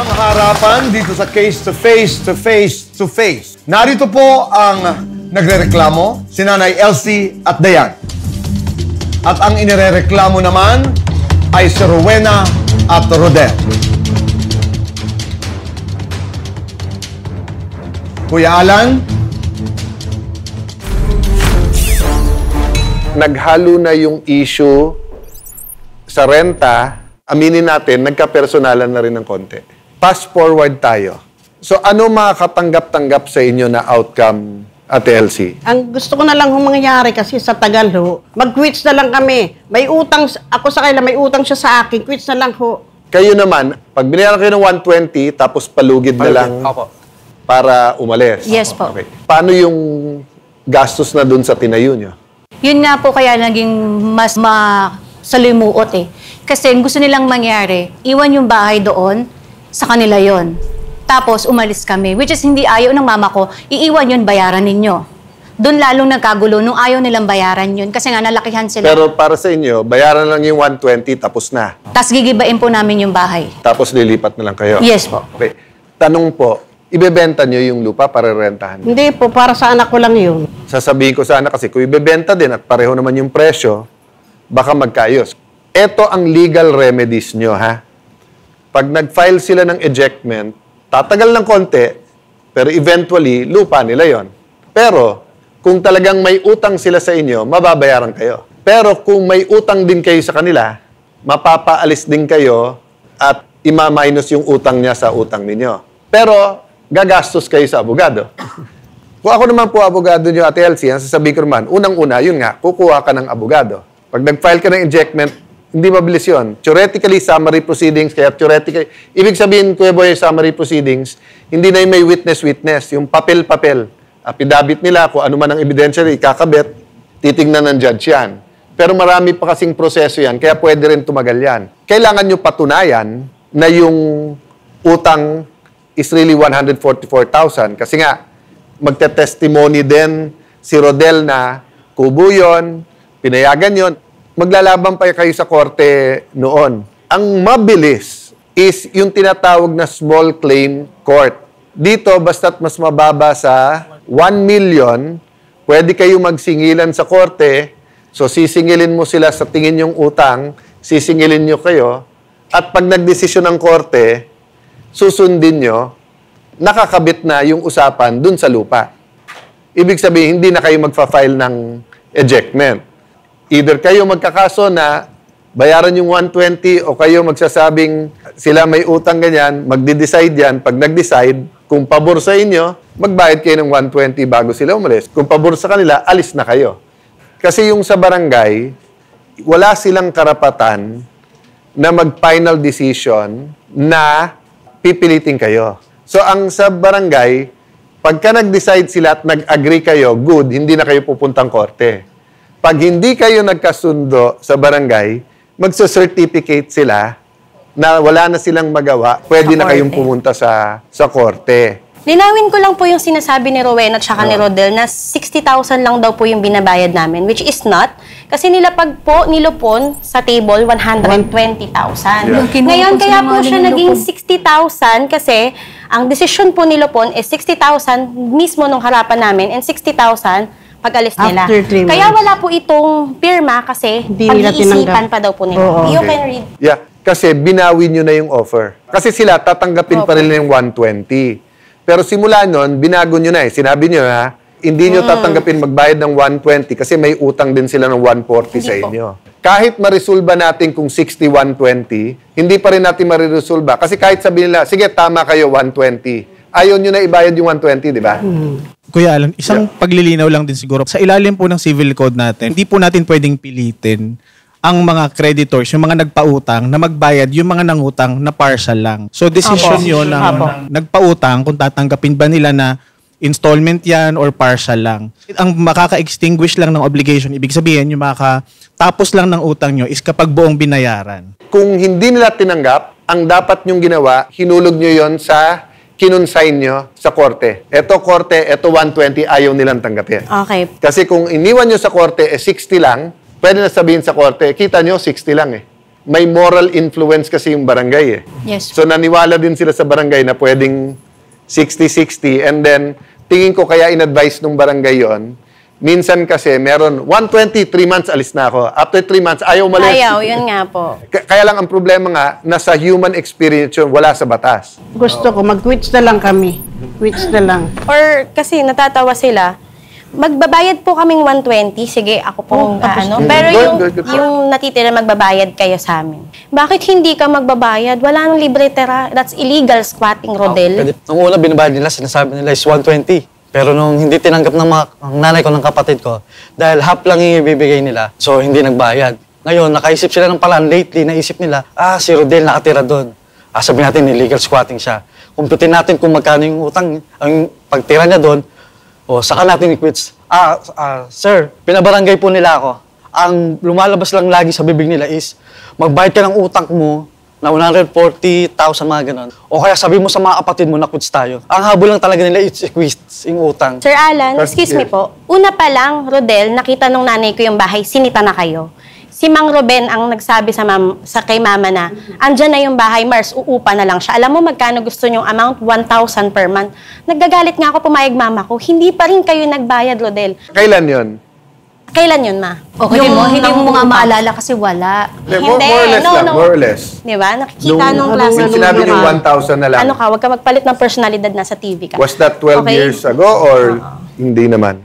ang harapan dito sa case to face to face to face. Narito po ang nagrereklamo, si Nanay Elsie at Dayan. At ang inirereklamo naman ay si Rowena at Rodel. Kuya Alan? Naghalo na yung issue sa renta, aminin natin, nagka-personalan na rin ng konti. Fast forward tayo. So ano makakatanggap-tanggap sa inyo na outcome, Ate Elsie? Ang gusto ko na lang mangyari kasi sa tagal ho, mag-quits na lang kami. May utang, ako sa kanila, may utang siya sa akin, quits na lang ho. Kayo naman, pag binayaran kayo ng 120, tapos palugid na lang para umalis. Yes po. Okay. Paano yung gastos na dun sa tinayo nyo? Yun nga po kaya naging mas masalimuot eh. Kasi gusto nilang mangyari, iwan yung bahay doon, sa kanila yon. Tapos umalis kami, which is hindi ayaw ng mama ko, iiwan yun, bayaran ninyo. Doon lalong nagkagulo nung ayaw nilang bayaran yun kasi nga nalakihan sila. Pero para sa inyo, bayaran lang yung 120 tapos na. Tapos gigibain po namin yung bahay. Tapos lilipat na lang kayo? Yes po. Okay. Tanong po, ibebenta nyo yung lupa para rentahan? Hindi po, para sa anak ko lang yun. Sasabihin ko sana kasi kung ibebenta din at pareho naman yung presyo, baka magkaayos. Ito ang legal remedies nyo, ha? Pag nag-file sila ng ejectment, tatagal ng konti, pero eventually, lupa nila yon. Pero, kung talagang may utang sila sa inyo, mababayaran kayo. Pero kung may utang din kayo sa kanila, mapapaalis din kayo at ima-minus yung utang niya sa utang ninyo. Pero, gagastos kayo sa abogado. Kung ako naman po abogado nyo, Ate Elsie, ang sasabihin ko naman, unang-una, yun nga, kukuha ka ng abogado. Pag nag-file ka ng ejectment, hindi mabilis yun. Theoretically, summary proceedings, kaya theoretically, ibig sabihin, Kuya Boy, summary proceedings, hindi na yung may witness-witness, yung papel-papel. Affidavit nila, kung ano man ang ebidensya, ikakabit, titignan ng judge yan. Pero marami pa kasing proseso yan, kaya pwede rin tumagal yan. Kailangan nyo patunayan na yung utang is really 144,000. Kasi nga, magte-testimony din si Rodel na kubo yun, pinayagan yun. Maglalaban pa kayo sa korte noon. Ang mabilis is yung tinatawag na small claim court. Dito, basta't mas mababa sa 1 million, pwede kayo magsingilan sa korte. So, sisingilin mo sila sa tingin yung utang, sisingilin nyo kayo, at pag nagdesisyon ng korte, susundin nyo, nakakabit na yung usapan dun sa lupa. Ibig sabihin, hindi na kayo magfa-file ng ejectment. Either kayo magkakaso na bayaran yung 120 o kayo magsasabing sila may utang ganyan, magde-decide yan. Pag nag-decide, kung pabor sa inyo, magbayad kayo ng 120 bago sila umalis. Kung pabor sa kanila, alis na kayo. Kasi yung sa barangay, wala silang karapatan na mag-final decision na pipilitin kayo. So, ang sa barangay, pagka nag-decide sila at nag-agree kayo, good, hindi na kayo pupuntang korte. Pag hindi kayo nagkasundo sa barangay, magsa-certificate sila na wala na silang magawa, pwede na kayong pumunta sa korte. Linawin ko lang po yung sinasabi ni Rowena at saka ni Rodel na 60,000 lang daw po yung binabayad namin, which is not. Kasi nilapag po, nilupon sa table, 120,000. Ngayon, kaya po siya naging 60,000 kasi ang desisyon po nilupon is 60,000 mismo nung harapan namin and 60,000 pag-alis nila. Kaya wala po itong pirma kasi pag-iisipan pa daw po nila. You can read. Yeah, kasi binawi nyo na yung offer. Kasi sila tatanggapin pa rin yung 120. Pero simula nun, binago nyo na eh. Sinabi nyo ha, hindi nyo tatanggapin magbayad ng 120 kasi may utang din sila ng 140 sa inyo. Kahit marisolba natin kung 60-120, hindi pa rin natin mariresolba. Kasi kahit sabihin nila, sige, tama kayo, 120. Ayaw nyo na ibayad yung 120, di ba? Kuya Alan, isang paglilinaw lang din siguro. Sa ilalim po ng civil code natin, hindi po natin pwedeng pilitin ang mga creditors, yung mga nagpautang, na magbayad yung mga nangutang na partial lang. So, decision yun ng nagpautang kung tatanggapin ba nila na installment yan or partial lang. Ang makaka-extinguish lang ng obligation, ibig sabihin, yung makakatapos lang ng utang nyo is kapag buong binayaran. Kung hindi nila tinanggap, ang dapat nyong ginawa, hinulog nyo yon sa kinonsign nyo sa korte. Ito korte, ito 120, ayaw nilang tanggapin. Okay. Kasi kung iniwan nyo sa korte, 60 lang, pwede na sabihin sa korte, kita nyo, 60 lang eh. may moral influence kasi yung barangay eh. Yes. So naniwala din sila sa barangay na pwedeng 60-60 and then tingin ko kaya in-advise nung barangay yon. Minsan kasi meron 120, 3 months alis na ako. After 3 months, ayaw umalis. Ayaw, yun nga po. Kaya lang ang problema nga, nasa human experience yun, wala sa batas. Gusto ko, mag-quits na lang kami. Quits na lang. Or kasi natatawa sila, magbabayad po kaming 120, sige, ako pong ano. Pero yung natitira magbabayad kayo sa amin. Bakit hindi ka magbabayad? Wala nang libre tira. That's illegal squatting, Rodel. Nung una binabayad nila, sinasabi nila is 120. Pero nung hindi tinanggap ng ang nanay ko, ng kapatid ko, dahil half lang yung ibibigay nila, so hindi nagbayad. Ngayon, nakaisip sila ng paraan lately, naisip nila, si Rodel nakatira doon. Sabihin natin, illegal squatting siya. Kumputin natin kung magkano yung utang, ang pagtira niya doon, saka natin i-quits. Sir, pinabarangay po nila ako. Ang lumalabas lang lagi sa bibig nila is, magbayad ka ng utang mo na 140,000 mga ganon. O kaya sabi mo sa mga kapatid mo na quits tayo. Ang habol lang talaga nila is quits, yung utang. Sir Alan, excuse me po. Una pa lang, Rodel, nakita nung nanay ko yung bahay, sinita na kayo. Si Mang Ruben ang nagsabi sa kay mama na, andyan na yung bahay, Mars, uupa na lang siya. Alam mo magkano gusto niyong amount? 1,000 per month. Nagagalit nga ako, pumayag mama ko. Hindi pa rin kayo nagbayad, Rodel. Kailan yon? Kailan yun, ma? Okay, hindi mo nga maalala kasi wala. More or less lang, more or less. Di ba? Nakikita nung klase. Nung sinabi yung 1,000 na lang. Ano ka, wag ka magpalit ng personalidad na sa TV ka. Was that 12 years ago or hindi naman?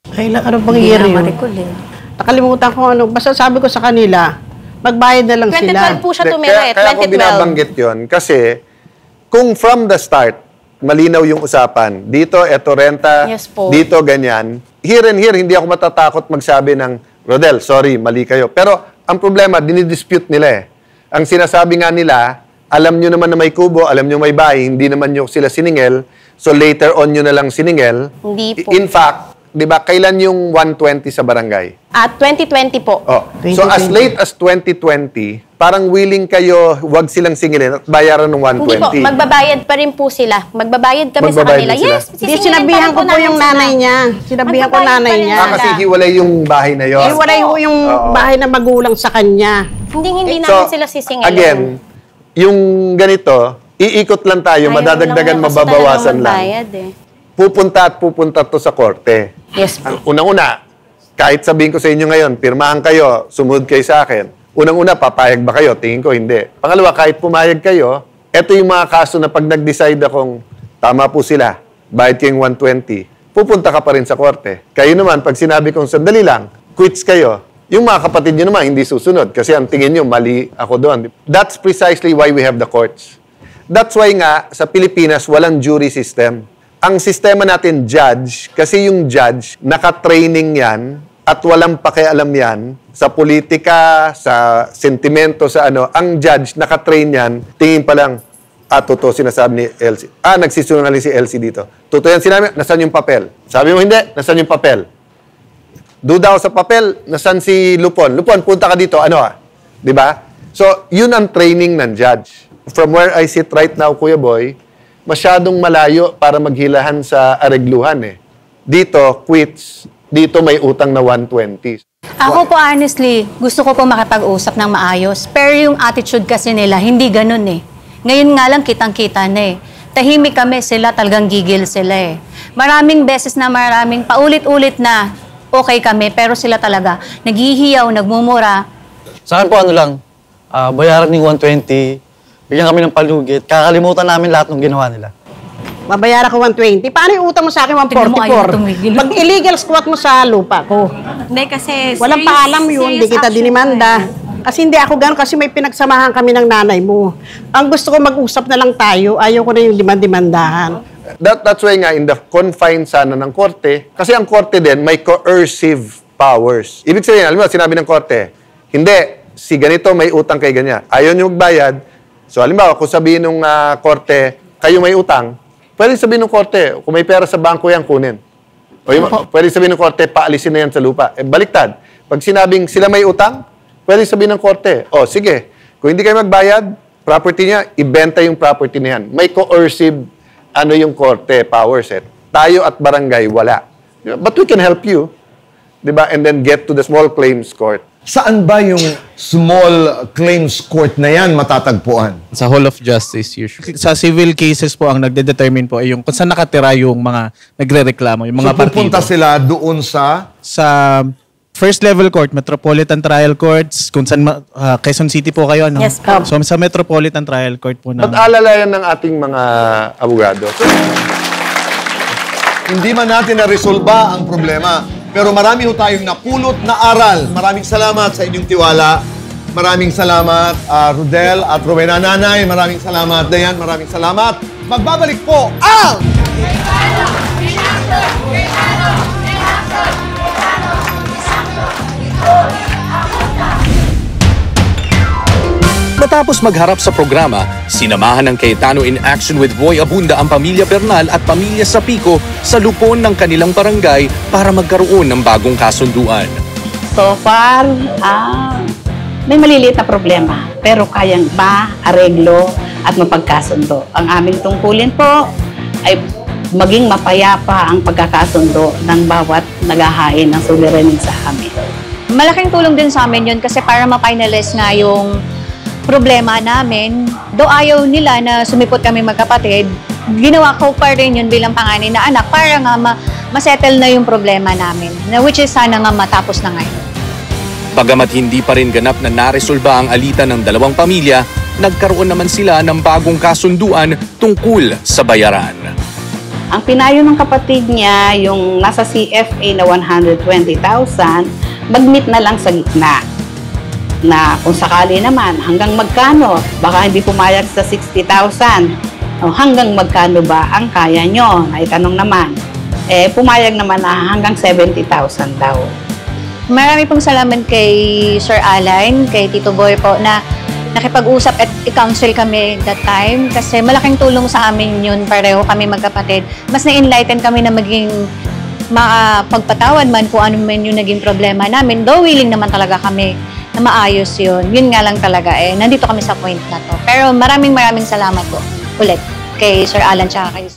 Kailan, ano bang year yun? eh. Nakalimutan ko ano. Basta sabi ko sa kanila, magbayad na lang sila. 2012 po siya tumira eh, Kaya ko 2012. binabanggit yon kasi kung from the start, malinaw yung usapan. Dito, eto renta. Yes po. Dito, ganyan. Here and here, hindi ako matatakot magsabi ng, Rodel, sorry, mali kayo. Pero ang problema, dinidispute nila eh. Ang sinasabi nga nila, alam nyo naman na may kubo, alam nyo may bahay, hindi naman nyo sila siningel. So later on nyo na lang siningel. Hindi po. In fact, di ba, kailan yung 120 sa barangay? At 2020 po. Oh. So as late as 2020, parang willing kayo, wag silang singilin at bayaran ng 120. Hindi po, magbabayad pa rin po sila. Magbabayad kami Magbabayad sa kanila. din sila? Yes, Di, sisingilin sinabihan pa ko rin po yung namin nanay sila. niya. Sinabihan ko Magbabayad nanay pa rin niya. Kasi hiwalay yung bahay na yon. Iwalay ko yung bahay na magulang sa kanya. Hindi namin sila sisingilin. Again, yung ganito, iikot lang tayo, Ayaw madadagdagan, lang kasi mababawasan talagang lang. magbayad eh. Pupunta to sa korte. Yes po. Ang unang-una, kahit sabihin ko sa inyo ngayon, pirmahan kayo, sumunod kayo sa akin. Unang-una, papayag ba kayo? Tingin ko, hindi. Pangalawa, kahit pumayag kayo, eto yung mga kaso na pag nag-decide akong tama po sila, bayad kayong 120, pupunta ka pa rin sa korte. Kayo naman, pag sinabi kong sandali lang, quits kayo, yung mga kapatid nyo naman hindi susunod kasi ang tingin nyo, mali ako doon. That's precisely why we have the courts. That's why nga, sa Pilipinas, walang jury system. Ang sistema natin, judge, kasi yung judge, naka-training yan at walang pakialam yan sa politika, sa sentimento, sa ano. Ang judge, naka-train yan, tingin pa lang, totoo sinasabi ni Elsie. Nagsisungaling si Elsie dito. Totoo yan sinabi, nasan yung papel? Sabi mo hindi, nasan yung papel? Duda ako sa papel, nasan si Lupon? Lupon, punta ka dito, ano Di ba? So, yun ang training ng judge. From where I sit right now, Kuya Boy, masyadong malayo para maghilahan sa aregluhan eh. Dito, quits. Dito may utang na 120. Ako po honestly, gusto ko po makipag-usap ng maayos. Pero yung attitude kasi nila, hindi ganun eh. Ngayon nga lang kitang-kita na eh. Tahimik kami sila, talagang gigil sila eh. Maraming beses na paulit-ulit na okay kami, pero sila talaga naghihiyaw, nagmumura. Sa akin po bayaran ng 120, bigyan kami ng palugit, kakalimutan namin lahat ng ginawa nila. Babayaran ko 120. Paano yung utang mo sa akin Tignan mo, ayaw 144? tumigil. Pag illegal squat mo sa lupa ko. Hindi kasi Walang paalam yun, hindi kita dinimanda. Kasi hindi ako gano'n, kasi may pinagsamahan kami ng nanay mo. Ang gusto ko mag-usap na lang tayo, ayaw ko na yung dimandahan. That's why nga, in the confines sana ng korte, kasi ang korte din, may coercive powers. Ibig sabihin, alam mo, sinabi ng korte, hindi, si ganito may utang kay ganyan. Ayaw nyo magbayad. So, halimbawa, kung sabihin ng korte, kayo may utang, pwede sabihin ng korte, kung may pera sa bangko yan, kunin. Pwede sabihin ng korte, paalisin na yan sa lupa. Baliktad. Pag sinabing sila may utang, pwede sabihin ng korte, sige, kung hindi kayo magbayad, property niya, ibenta yung property na yan. May coercive, yung korte, power set. Tayo at barangay, wala. But we can help you. Diba? And then get to the small claims court. Saan ba yung small claims court na yan matatagpuan? Sa Hall of Justice usually. Sa civil cases po, ang nagde-determine po ay yung kung saan nakatira yung mga nagre-reklamo, yung mga So pupunta partido. sila doon sa... Sa first level court, Metropolitan Trial Courts, kung saan Quezon City po kayo, ano? Yes, po. So sa Metropolitan Trial Court po At na. alalayan ng ating mga abogado. Hindi man natin na-resolba ang problema, pero marami ho tayong napulot na aral. Maraming salamat sa inyong tiwala. Maraming salamat, Rodel at Rowena. Nanay, maraming salamat. Dayan, maraming salamat. Magbabalik po ang... Matapos magharap sa programa, sinamahan ng Cayetano in Action with Boy Abunda ang pamilya Bernal at pamilya Sapico sa lupon ng kanilang barangay para magkaroon ng bagong kasunduan. So far, may maliliit na problema pero kayang ma-areglo at mapagkasundo. Ang aming tungkulin po ay maging mapayapa ang pagkakasundo ng bawat naghahain ng suliranin sa amin. Malaking tulong din sa amin yun kasi para ma-finalize nga yung problema namin. Though ayaw nila na sumipot kami magkapatid, ginawa ko pa rin yun bilang panganay na anak para nga masettle na yung problema namin, na which is sana nga matapos na ngayon. Bagamat hindi pa rin ganap na naresolba ang alitan ng dalawang pamilya, nagkaroon naman sila ng bagong kasunduan tungkol sa bayaran. Ang pinayo ng kapatid niya, yung nasa CFA na 120,000, mag-meet na lang sa gitna. Na kung sakali naman, hanggang magkano? Baka hindi pumayag sa 60,000. O hanggang magkano ba ang kaya nyo? Naitanong naman. Pumayag naman na hanggang 70,000 daw. Marami pong salamat kay Sir Alan, kay Tito Boy po na nakipag-usap at i-counsel kami that time kasi malaking tulong sa amin yun, pareho kami magkapatid. Mas na-enlighten kami na maging makapagpatawad man kung ano man yung naging problema namin. Though willing naman talaga kami na maayos yun. Yun nga lang talaga nandito kami sa point na to. Pero maraming salamat po ulit kay Sir Alan tsaka kay